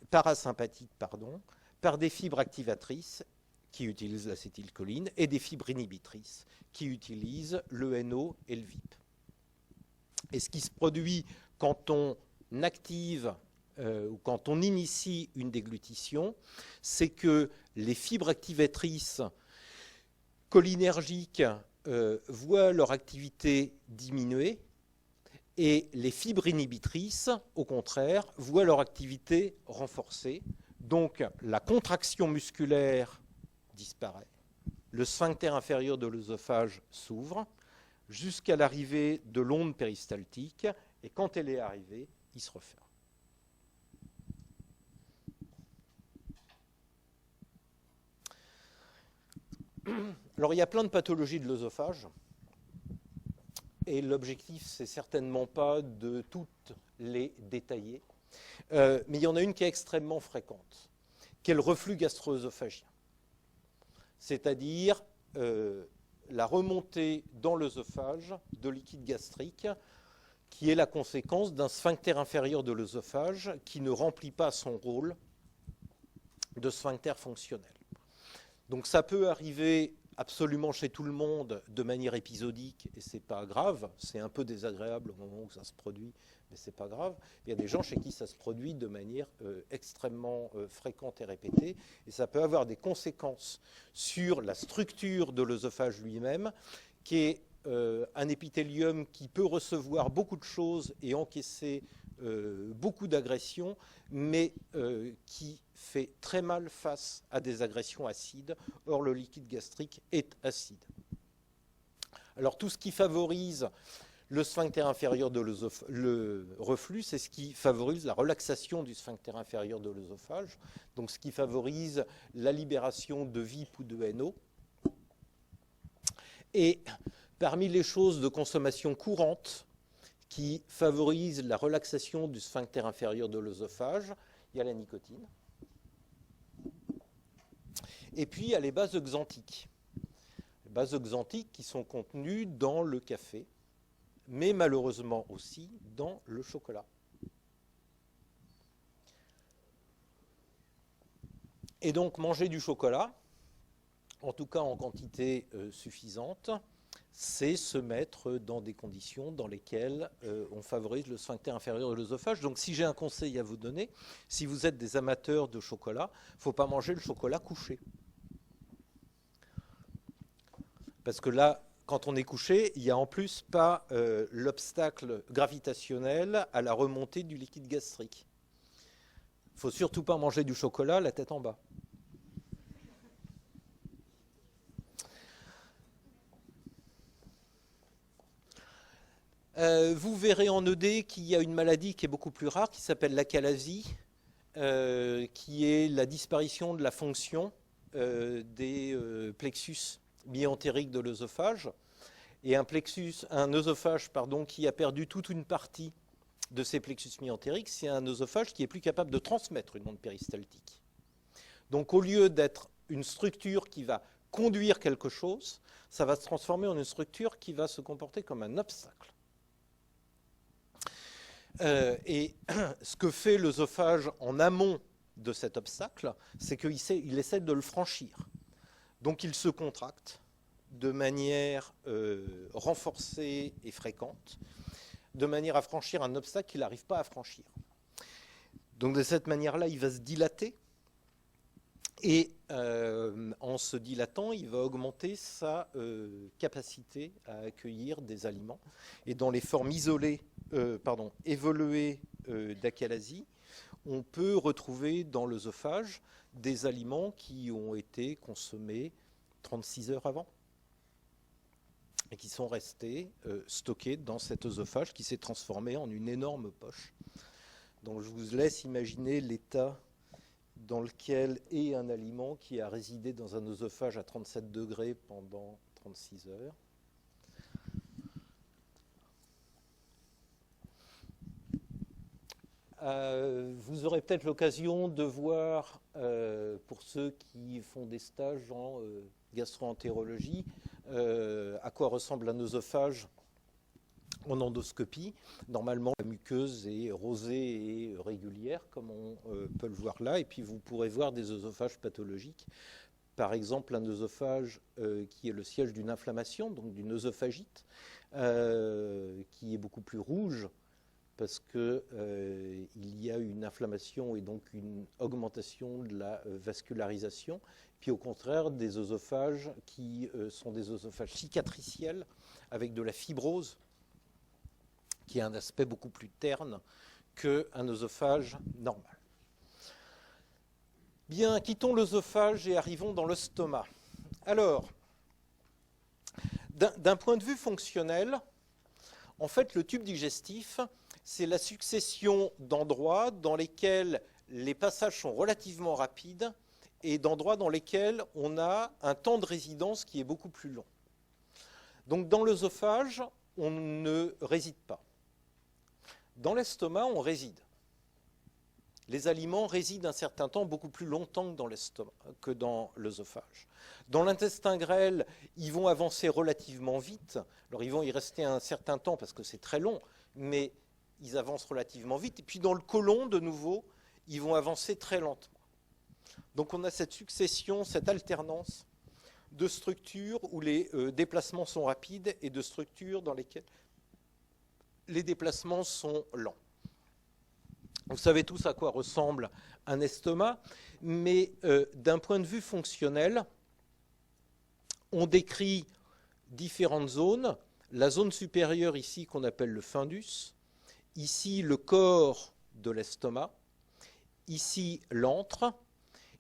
parasympathiques, par des fibres activatrices qui utilisent l'acétylcholine et des fibres inhibitrices qui utilisent le NO et le VIP. Et ce qui se produit quand on active ou quand on initie une déglutition, c'est que les fibres activatrices cholinergiques voient leur activité diminuer et les fibres inhibitrices, au contraire, voient leur activité renforcée. Donc la contraction musculaire disparaît, le sphincter inférieur de l'œsophage s'ouvre jusqu'à l'arrivée de l'onde péristaltique, et quand elle est arrivée, il se referme. Alors il y a plein de pathologies de l'œsophage, et l'objectif, c'est certainement pas de toutes les détailler, mais il y en a une qui est extrêmement fréquente, qui est le reflux gastro-œsophagien. C'est-à-dire la remontée dans l'œsophage de liquide gastrique qui est la conséquence d'un sphincter inférieur de l'œsophage qui ne remplit pas son rôle de sphincter fonctionnel. Donc ça peut arriver absolument chez tout le monde de manière épisodique et c'est pas grave, c'est un peu désagréable au moment où ça se produit, mais c'est pas grave. Il y a des gens chez qui ça se produit de manière extrêmement fréquente et répétée, et ça peut avoir des conséquences sur la structure de l'œsophage lui-même, qui est un épithélium qui peut recevoir beaucoup de choses et encaisser beaucoup d'agressions, mais qui fait très mal face à des agressions acides. Or, le liquide gastrique est acide. Alors, tout ce qui favorise le sphincter inférieur de le reflux, c'est ce qui favorise la relaxation du sphincter inférieur de l'œsophage, donc ce qui favorise la libération de VIP ou de NO. Et parmi les choses de consommation courante qui favorisent la relaxation du sphincter inférieur de l'œsophage, il y a la nicotine. Et puis, il y a les bases xanthiques. Les bases xanthiques qui sont contenues dans le café, mais malheureusement aussi dans le chocolat. Et donc, manger du chocolat, en tout cas en quantité suffisante, c'est se mettre dans des conditions dans lesquelles on favorise le sphincter inférieur de l'œsophage. Donc si j'ai un conseil à vous donner, si vous êtes des amateurs de chocolat, il ne faut pas manger le chocolat couché. Parce que là, quand on est couché, il n'y a en plus pas l'obstacle gravitationnel à la remontée du liquide gastrique. Il ne faut surtout pas manger du chocolat la tête en bas. Vous verrez en ED qu'il y a une maladie qui est beaucoup plus rare, qui s'appelle l'achalasie, qui est la disparition de la fonction des plexus mi-entériques de l'œsophage. Et un œsophage qui a perdu toute une partie de ses plexus mi-entériques, c'est un œsophage qui est plus capable de transmettre une onde péristaltique. Donc au lieu d'être une structure qui va conduire quelque chose, ça va se transformer en une structure qui va se comporter comme un obstacle. Et ce que fait l'œsophage en amont de cet obstacle, c'est qu'il essaie de le franchir. Donc il se contracte de manière renforcée et fréquente, de manière à franchir un obstacle qu'il n'arrive pas à franchir. Donc de cette manière-là, il va se dilater, et en se dilatant, il va augmenter sa capacité à accueillir des aliments. Et dans les formes évoluées d'achalasie, on peut retrouver dans l'œsophage des aliments qui ont été consommés 36 heures avant et qui sont restés stockés dans cet œsophage qui s'est transformé en une énorme poche. Donc je vous laisse imaginer l'état dans lequel est un aliment qui a résidé dans un œsophage à 37 degrés pendant 36 heures. Vous aurez peut-être l'occasion de voir, pour ceux qui font des stages en gastro-entérologie, à quoi ressemble un œsophage en endoscopie. Normalement, la muqueuse est rosée et régulière, comme on peut le voir là. Et puis, vous pourrez voir des œsophages pathologiques. Par exemple, un œsophage qui est le siège d'une inflammation, donc d'une œsophagite, qui est beaucoup plus rouge parce qu'il y a une inflammation et donc une augmentation de la vascularisation. Puis au contraire, des œsophages qui sont des œsophages cicatriciels avec de la fibrose, qui a un aspect beaucoup plus terne qu'un œsophage normal. Bien, quittons l'œsophage et arrivons dans le stomac. Alors, d'un point de vue fonctionnel, en fait, le tube digestif, c'est la succession d'endroits dans lesquels les passages sont relativement rapides et d'endroits dans lesquels on a un temps de résidence qui est beaucoup plus long. Donc, dans l'œsophage, on ne réside pas. Dans l'estomac, on réside. Les aliments résident un certain temps, beaucoup plus longtemps que dans l'estomac, que dans l'œsophage. Dans l'intestin grêle, ils vont avancer relativement vite. Alors, ils vont y rester un certain temps parce que c'est très long, mais ils avancent relativement vite. Et puis, dans le côlon, de nouveau, ils vont avancer très lentement. Donc, on a cette succession, cette alternance de structures où les déplacements sont rapides et de structures dans lesquelles les déplacements sont lents. Vous savez tous à quoi ressemble un estomac, mais d'un point de vue fonctionnel, on décrit différentes zones. La zone supérieure ici qu'on appelle le fundus, ici le corps de l'estomac, ici l'antre,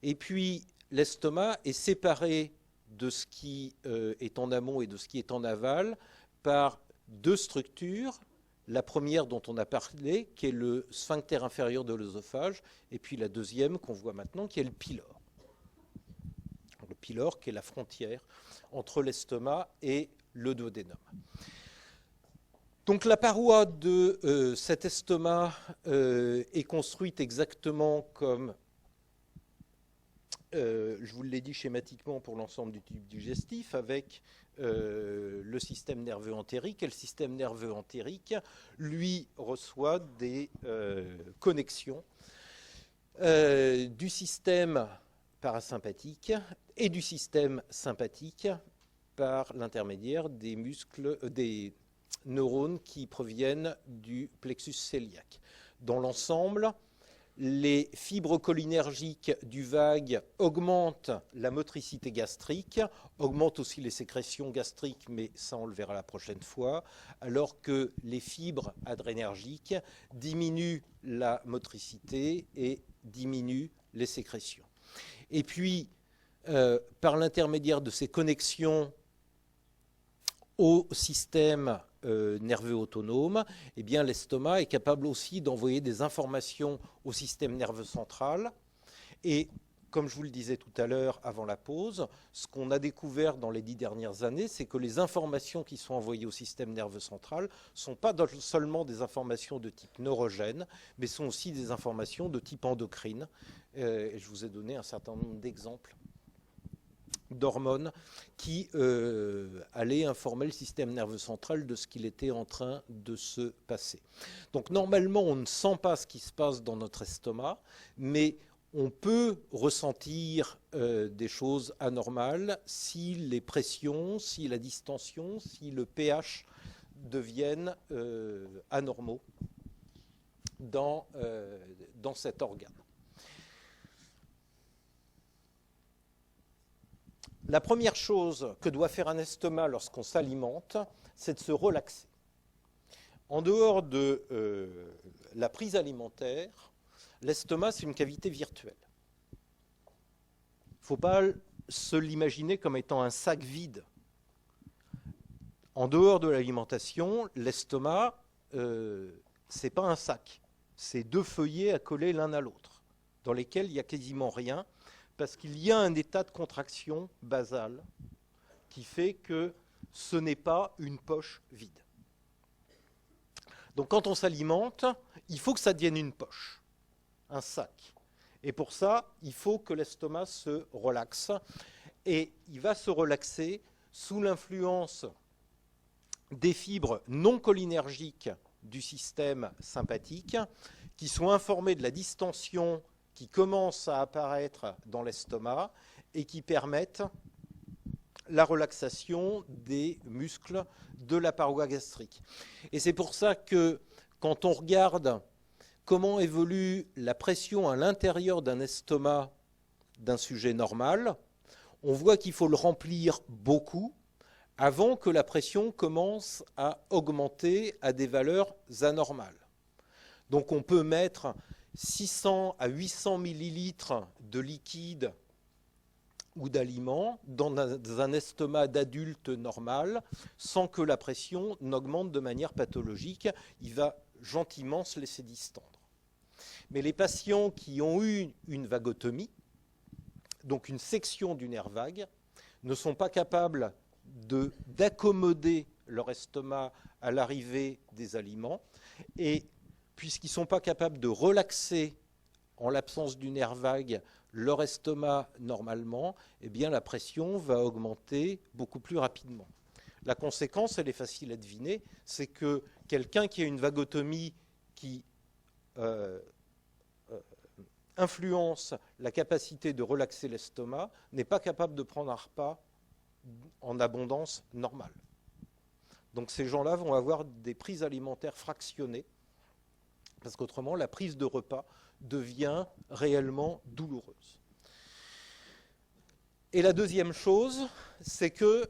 et puis l'estomac est séparé de ce qui est en amont et de ce qui est en aval par deux structures. La première dont on a parlé, qui est le sphincter inférieur de l'œsophage, et puis la deuxième qu'on voit maintenant, qui est le pylore. Le pylore qui est la frontière entre l'estomac et le duodénum. Donc la paroi de cet estomac est construite exactement comme, je vous l'ai dit schématiquement pour l'ensemble du tube digestif, avec le système nerveux entérique, et le système nerveux entérique, lui, reçoit des connexions du système parasympathique et du système sympathique par l'intermédiaire des muscles, des neurones qui proviennent du plexus cœliaque. Dans l'ensemble, les fibres cholinergiques du vague augmentent la motricité gastrique, augmentent aussi les sécrétions gastriques, mais ça on le verra la prochaine fois, alors que les fibres adrénergiques diminuent la motricité et diminuent les sécrétions. Et puis, par l'intermédiaire de ces connexions au système nerveux autonome, eh bien, l'estomac est capable aussi d'envoyer des informations au système nerveux central. Et comme je vous le disais tout à l'heure avant la pause, ce qu'on a découvert dans les 10 dernières années, c'est que les informations qui sont envoyées au système nerveux central ne sont pas seulement des informations de type neurogène, mais sont aussi des informations de type endocrine. Et je vous ai donné un certain nombre d'exemples d'hormones qui allaient informer le système nerveux central de ce qu'il était en train de se passer. Donc normalement, on ne sent pas ce qui se passe dans notre estomac, mais on peut ressentir des choses anormales si les pressions, si la distension, si le pH deviennent anormaux dans cet organe. La première chose que doit faire un estomac lorsqu'on s'alimente, c'est de se relaxer. En dehors de la prise alimentaire, l'estomac, c'est une cavité virtuelle. Il ne faut pas se l'imaginer comme étant un sac vide. En dehors de l'alimentation, l'estomac, ce n'est pas un sac. C'est deux feuillets accolés l'un à l'autre, dans lesquels il n'y a quasiment rien, parce qu'il y a un état de contraction basale qui fait que ce n'est pas une poche vide. Donc quand on s'alimente, il faut que ça devienne une poche, un sac. Et pour ça, il faut que l'estomac se relaxe. Et il va se relaxer sous l'influence des fibres non cholinergiques du système sympathique qui sont informées de la distension qui commence à apparaître dans l'estomac et qui permettent la relaxation des muscles de la paroi gastrique. Et c'est pour ça que quand on regarde comment évolue la pression à l'intérieur d'un estomac d'un sujet normal, on voit qu'il faut le remplir beaucoup avant que la pression commence à augmenter à des valeurs anormales. Donc on peut mettre 600 à 800 millilitres de liquide ou d'aliments dans un estomac d'adulte normal sans que la pression n'augmente de manière pathologique. Il va gentiment se laisser distendre. Mais les patients qui ont eu une vagotomie, donc une section du nerf vague, ne sont pas capables d'accommoder leur estomac à l'arrivée des aliments. Et puisqu'ils ne sont pas capables de relaxer, en l'absence du nerf vague, leur estomac normalement, eh bien la pression va augmenter beaucoup plus rapidement. La conséquence, elle est facile à deviner, c'est que quelqu'un qui a une vagotomie qui influence la capacité de relaxer l'estomac n'est pas capable de prendre un repas en abondance normale. Donc ces gens-là vont avoir des prises alimentaires fractionnées, parce qu'autrement, la prise de repas devient réellement douloureuse. Et la deuxième chose, c'est que,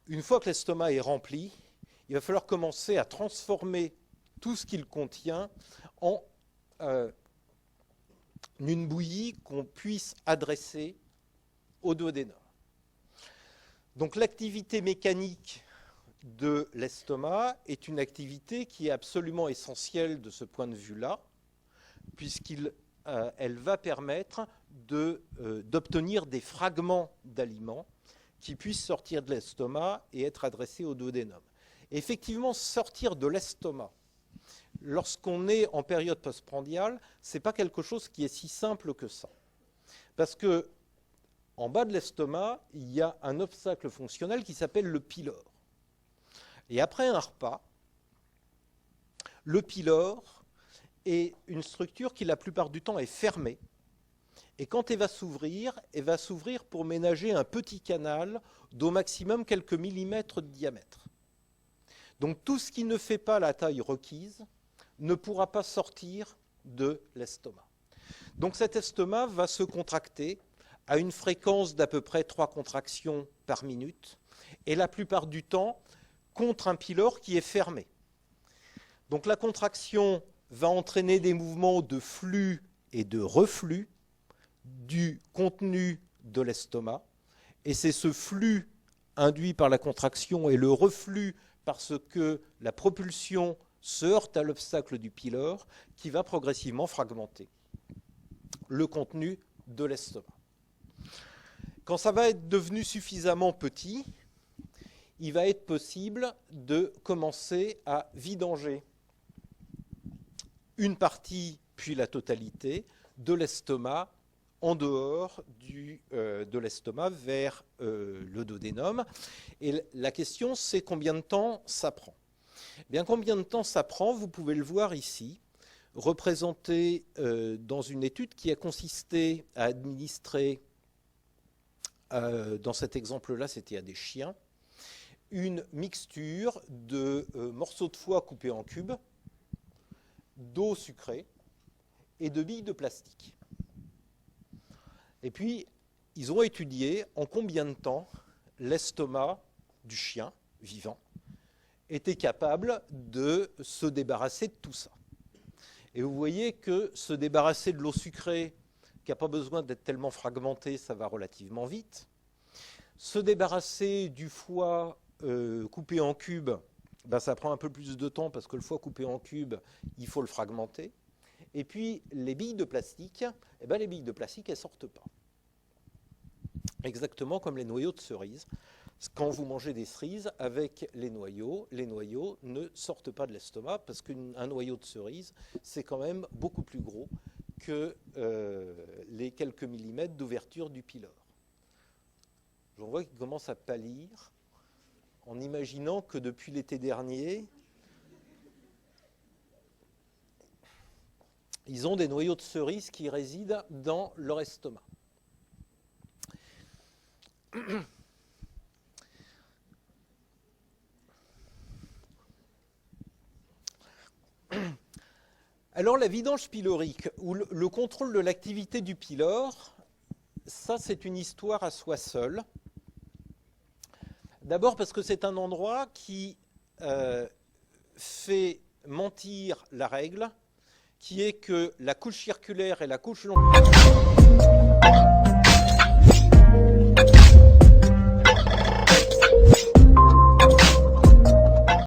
une fois que l'estomac est rempli, il va falloir commencer à transformer tout ce qu'il contient en une bouillie qu'on puisse adresser au duodénum. Donc l'activité mécanique de l'estomac est une activité qui est absolument essentielle de ce point de vue-là, puisqu'elle va permettre d'obtenir des fragments d'aliments qui puissent sortir de l'estomac et être adressés au duodénum. Et effectivement, sortir de l'estomac, lorsqu'on est en période postprandiale, ce n'est pas quelque chose qui est si simple que ça. Parce que en bas de l'estomac, il y a un obstacle fonctionnel qui s'appelle le pylore. Et après un repas, le pylore est une structure qui la plupart du temps est fermée. Et quand elle va s'ouvrir pour ménager un petit canal d'au maximum quelques millimètres de diamètre. Donc tout ce qui ne fait pas la taille requise ne pourra pas sortir de l'estomac. Donc cet estomac va se contracter à une fréquence d'à peu près 3 contractions par minute, et la plupart du temps contre un pylore qui est fermé. Donc la contraction va entraîner des mouvements de flux et de reflux du contenu de l'estomac, et c'est ce flux induit par la contraction et le reflux parce que la propulsion se heurte à l'obstacle du pylore qui va progressivement fragmenter le contenu de l'estomac. Quand ça va être devenu suffisamment petit, il va être possible de commencer à vidanger une partie, puis la totalité, de l'estomac en dehors de l'estomac vers le duodénum. Et la question, c'est combien de temps ça prend. Eh bien, combien de temps ça prend, vous pouvez le voir ici, représenté dans une étude qui a consisté à administrer, dans cet exemple-là, c'était à des chiens, une mixture de morceaux de foie coupés en cubes, d'eau sucrée et de billes de plastique. Et puis, ils ont étudié en combien de temps l'estomac du chien vivant était capable de se débarrasser de tout ça. Et vous voyez que se débarrasser de l'eau sucrée, qui n'a pas besoin d'être tellement fragmentée, ça va relativement vite. Se débarrasser du foie coupé en cubes, ben ça prend un peu plus de temps parce que le foie coupé en cubes, il faut le fragmenter. Et puis les billes de plastique, eh ben, les billes de plastique, elles ne sortent pas. Exactement comme les noyaux de cerises. Quand vous mangez des cerises avec les noyaux ne sortent pas de l'estomac parce qu'un noyau de cerise, c'est quand même beaucoup plus gros que les quelques millimètres d'ouverture du pylore. J'en vois qui commence à pâlir en imaginant que depuis l'été dernier, ils ont des noyaux de cerises qui résident dans leur estomac. Alors la vidange pylorique, ou le contrôle de l'activité du pylore, ça c'est une histoire à soi seule. D'abord parce que c'est un endroit qui fait mentir la règle, qui est que la couche circulaire et la couche longitudinale